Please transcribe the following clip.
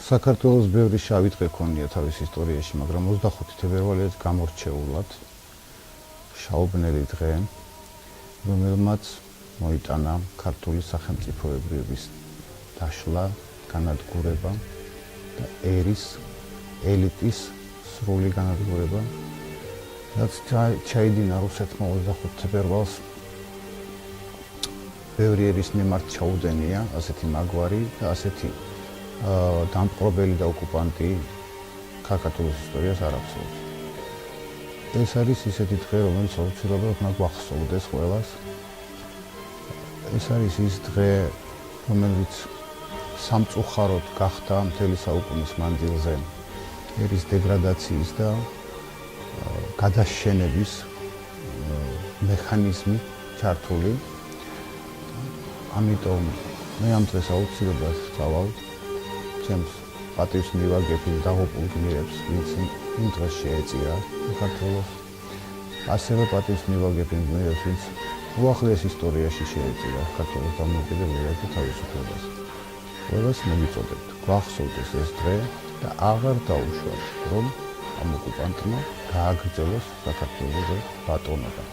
საქართველოს ბევრი შავი დღე ქონია თავის ისტორიაში, მაგრამ 25 თებერვალიც გამორჩეულად შაუბნელი დღე, რომელმაც მოიტანა ქართული სახელმწიფოებრიობის დაშლა, განადგურება და ელიტის სრული განადგურება, რაც ჩაიდინა რუსეთმა 25 თებერვალს ბევრი ერის მიმართ ჩაუდენია, ასეთი მაგვარი და ასეთი დამპყრობელი და ოკუპანტი საქართველოს ისტორიას არ ახსოვს. ეს არის ისეთი დღე, რომელიც აუცილებლად უნდა გვახსოვდეს ყველას. ეს არის ის დღე, რომელიც სამწუხაროდ გახდა მთელი საუკუნის მანძილზე ერის დეგრადაციის და გადაშენების მექანიზმი ჩართული. ამიტომ მე ამ დღეს აუცილებლად ვწავალ ჩემს პატივს მივაგებინ დაღუპულ გმირებს, ვინც იმ დღეს შეეწირა საქართველოს. ასევე პატივს მივაგებინ გმირებს, ვინც უახლოეს ისტორიაში შეეწირა საქართველოს დამოუკიდებლობას და თავისუფლებას. ყველას მოგიწოდებთ, გვახსოვდეს ეს დღე და აღარ დაუშვათ, რომ ამ ოკუპანტმა გააგრძელოს საქართველოს ბატონობა.